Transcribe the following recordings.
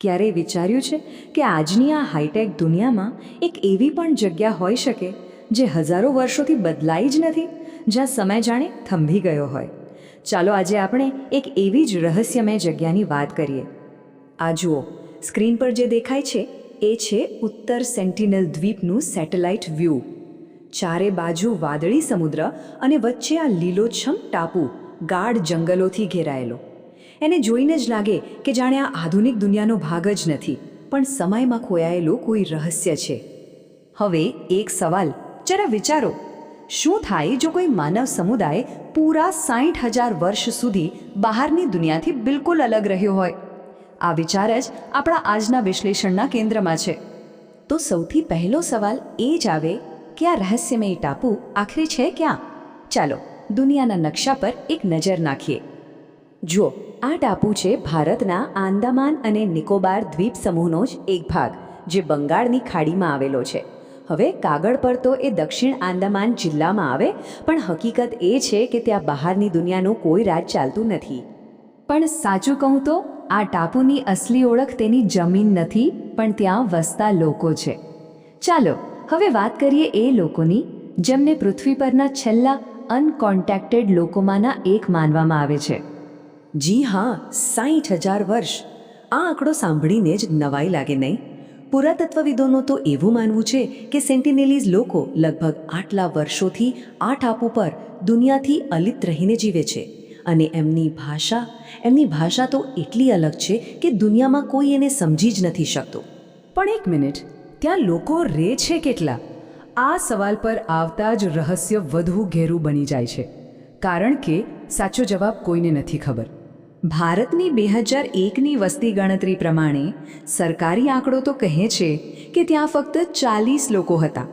ક્યારેય વિચાર્યું છે કે આજની આ હાઈટેક દુનિયામાં એક એવી પણ જગ્યા હોઈ શકે જે હજારો વર્ષોથી બદલાઈ જ નથી, જ્યાં સમય જાણે થંભી ગયો હોય? ચાલો આજે આપણે એક એવી જ રહસ્યમય જગ્યાની વાત કરીએ. આ જુઓ, સ્ક્રીન પર જે દેખાય છે એ છે ઉત્તર સેન્ટિનલ દ્વીપનું સેટેલાઇટ વ્યૂ. ચારે બાજુ વાદળી સમુદ્ર અને વચ્ચે આ લીલોછમ ટાપુ ગાઢ જંગલોથી ઘેરાયેલો. એને જોઈને જ લાગે કે જાણે આ આધુનિક દુનિયાનો ભાગ જ નથી, પણ સમયમાં ખોયાયેલું કોઈ રહસ્ય છે. હવે એક સવાલ જરા વિચારો, શું થાય જો કોઈ માનવ સમુદાય પૂરા 60,000 વર્ષ સુધી બહારની દુનિયાથી બિલકુલ અલગ રહ્યો હોય? આ વિચાર જ આપણા આજના વિશ્લેષણના કેન્દ્રમાં છે. તો સૌથી પહેલો સવાલ એ જ આવે કે આ રહસ્યમય ટાપુ આખરે છે ક્યાં? ચાલો દુનિયાના નકશા પર એક નજર નાખીએ. જુઓ, આ ટાપુ છે ભારતના આંદામાન અને નિકોબાર દ્વીપ સમૂહનો જ એક ભાગ, જે બંગાળની ખાડીમાં આવેલો છે. હવે કાગળ પર તો એ દક્ષિણ આંદામાન જિલ્લામાં આવે, પણ હકીકત એ છે કે ત્યાં બહારની દુનિયાનું કોઈ રાજ ચાલતું નથી. પણ સાચું કહું તો આ ટાપુની અસલી ઓળખ તેની જમીન નથી, પણ ત્યાં વસતા લોકો છે. ચાલો હવે વાત કરીએ એ લોકોની જેમને પૃથ્વી પરના છેલ્લા અનકોન્ટેક્ટેડ લોકોમાંના એક માનવામાં આવે છે. જી હા, 60,000 વર્ષ. આ આંકડો સાંભળીને જ નવાઈ લાગે નહીં? પુરાતત્વવિદોનું તો એવું માનવું છે કે સેન્ટિનેલીઝ લોકો લગભગ આટલા વર્ષોથી આ ટાપુ પર દુનિયાથી અલિપ્ત રહીને જીવે છે, અને એમની ભાષા તો એટલી અલગ છે કે દુનિયામાં કોઈ એને સમજી જ નથી શકતું. પણ એક મિનિટ, ત્યાં લોકો રહે છે કેટલા? આ સવાલ પર આવતા જ રહસ્ય વધુ ઘેરું બની જાય છે, કારણ કે સાચો જવાબ કોઈને નથી ખબર. ભારતની 2001ની વસ્તી ગણતરી પ્રમાણે સરકારી આંકડો તો કહે છે કે ત્યાં ફક્ત 40 લોકો હતા.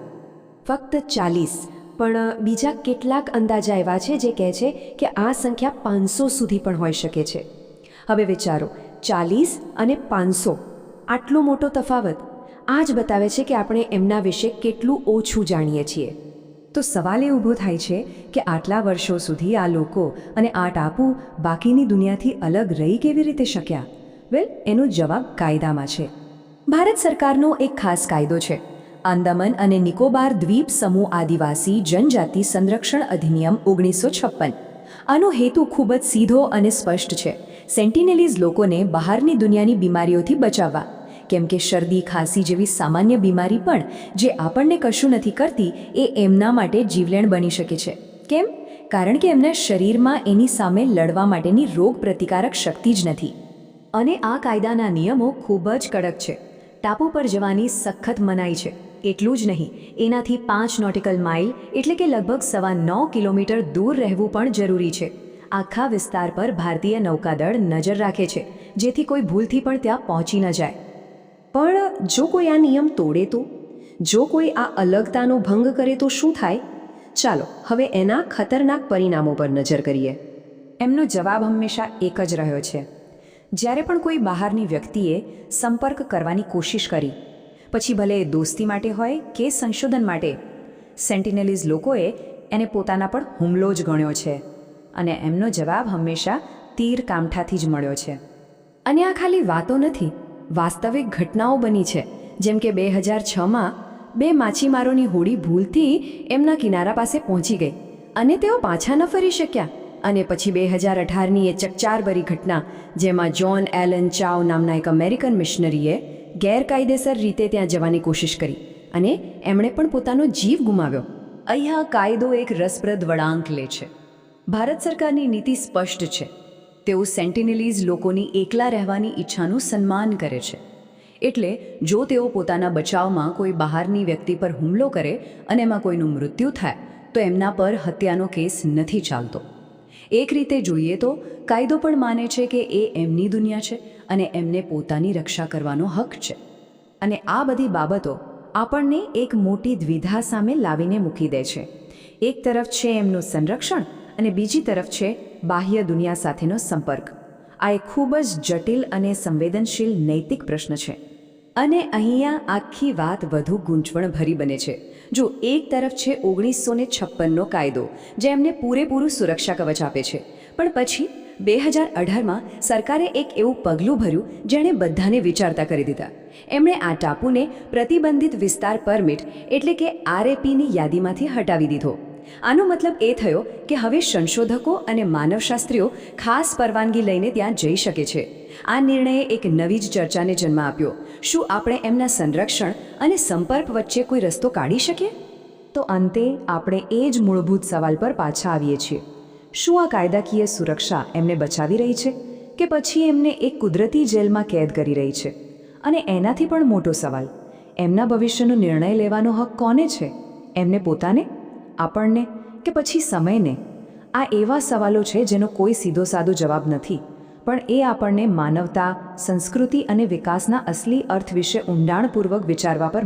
ફક્ત 40, પણ બીજા કેટલાક અંદાજા એવા છે જે કહે છે કે આ સંખ્યા 500 સુધી પણ હોઈ શકે છે. હવે વિચારો, 40 અને 500, આટલો મોટો તફાવત. આ જ બતાવે છે કે આપણે એમના વિશે કેટલું ઓછું જાણીએ છીએ. તો સવાલ એ ઊભો થાય છે કે આટલા વર્ષો સુધી આ લોકો અને આ ટાપુ બાકીની દુનિયાથી અલગ રહી કેવી રીતે શક્યા? વેલ, એનો જવાબ કાયદામાં છે. ભારત સરકારનો એક ખાસ કાયદો છે, આંદામાન અને નિકોબાર દ્વીપ સમૂહ આદિવાસી જનજાતિ સંરક્ષણ અધિનિયમ 1956. આનો હેતુ ખૂબ જ સીધો અને સ્પષ્ટ છે: સેન્ટિનેલીઝ લોકોને બહારની દુનિયાની બીમારીઓથી બચાવવા. કેમ કે શરદી ખાંસી જેવી સામાન્ય બીમારી પણ જે આપણને કશું નથી કરતી, એ એમના માટે જીવલેણ બની શકે છે. કેમ? કારણ કે એમના શરીરમાં એની સામે લડવા માટેની રોગ પ્રતિકારક શક્તિ જ નથી. અને આ કાયદાના નિયમો ખૂબ જ કડક છે. ટાપુ પર જવાની સખત મનાઈ છે. એટલું જ નહીં, એનાથી 5 નોટિકલ માઇલ એટલે કે લગભગ 9.25 કિલોમીટર દૂર રહેવું પણ જરૂરી છે. આખા વિસ્તાર પર ભારતીય નૌકાદળ નજર રાખે છે, જેથી કોઈ ભૂલથી પણ ત્યાં પહોંચી ન જાય. પણ જો કોઈ આ નિયમ તોડે તો? જો કોઈ આ અલગતાનો ભંગ કરે તો શું થાય? ચાલો હવે એના ખતરનાક પરિણામો પર નજર કરીએ. એમનો જવાબ હંમેશા એક જ રહ્યો છે. જ્યારે પણ કોઈ બહારની વ્યક્તિએ સંપર્ક કરવાની કોશિશ કરી, પછી ભલે દોસ્તી માટે હોય કે સંશોધન માટે, સેન્ટિનેલીઝ લોકોએ એને પોતાના પર હુમલો જ ગણ્યો છે. અને એમનો જવાબ હંમેશા તીર કામઠાથી જ મળ્યો છે. અને આ ખાલી વાતો નથી, વાસ્તવિક ઘટનાઓ બની છે. જેમ કે 2006માં 2 માછીમારોની હોડી ભૂલથી એમના કિનારા પાસે પહોંચી ગઈ અને તેઓ પાછા ન ફરી શક્યા. અને પછી 2018ની એ ચકચારભરી ઘટના, જેમાં જ્હોન એલન ચાવ નામના એક અમેરિકન મિશનરીએ ગેરકાયદેસર રીતે ત્યાં જવાની કોશિશ કરી અને એમણે પણ પોતાનો જીવ ગુમાવ્યો. અહીંયા કાયદો એક રસપ્રદ વળાંક લે છે. ભારત સરકારની નીતિ સ્પષ્ટ છે. તેઓ સેન્ટિનેલીઝ લોકોની એકલા રહેવાની ઈચ્છાનું સન્માન કરે છે. એટલે જો તેઓ પોતાના બચાવમાં કોઈ બહારની વ્યક્તિ પર હુમલો કરે અને એમાં કોઈનું મૃત્યુ થાય, તો એમના પર હત્યાનો કેસ નથી ચાલતો. એક રીતે જોઈએ તો કાયદો પણ માને છે કે એ એમની દુનિયા છે અને એમને પોતાની રક્ષા કરવાનો હક છે. અને આ બધી બાબતો આપણને એક મોટી દ્વિધા સામે લાવીને મૂકી દે છે. એક તરફ છે એમનું સંરક્ષણ અને બીજી તરફ છે બાહ્ય દુનિયા સાથેનો સંપર્ક. આ એક ખૂબ જ જટિલ અને સંવેદનશીલ નૈતિક પ્રશ્ન છે. અને અહીંયા આખી વાત વધુ ગૂંચવણભરી બને છે. જો એક તરફ છે 1956નો કાયદો, જે એમને પૂરેપૂરું સુરક્ષા કવચ આપે છે, પણ પછી 2018માં સરકારે એક એવું પગલું ભર્યું જેણે બધાને વિચારતા કરી દીધા. એમણે આ ટાપુને પ્રતિબંધિત વિસ્તાર પરમિટ એટલે કે RAPની યાદીમાંથી હટાવી દીધો. આનો મતલબ એ થયો કે હવે સંશોધકો અને માનવશાસ્ત્રીઓ ખાસ પરવાનગી લઈને ત્યાં જઈ શકે છે. આ નિર્ણયે એક નવી જ ચર્ચાને જન્મ આપ્યો. શું આપણે એમના સંરક્ષણ અને સંપર્ક વચ્ચે કોઈ રસ્તો કાઢી શકીએ? તો અંતે આપણે એ જ મૂળભૂત સવાલ પર પાછા આવીએ છીએ. શું આ કાયદાકીય સુરક્ષા એમને બચાવી રહી છે કે પછી એમને એક કુદરતી જેલમાં કેદ કરી રહી છે? અને એનાથી પણ મોટો સવાલ, એમના ભવિષ્યનો નિર્ણય લેવાનો હક કોને છે? એમને પોતાને, આપણને કે પછી સમયને? આ એવા સવાલો છે જેનો કોઈ સીધો સાદો જવાબ નથી, પણ એ આપણને માનવતા, સંસ્કૃતિ અને વિકાસના અસલી અર્થ વિશે ઊંડાણપૂર્વક વિચારવા પર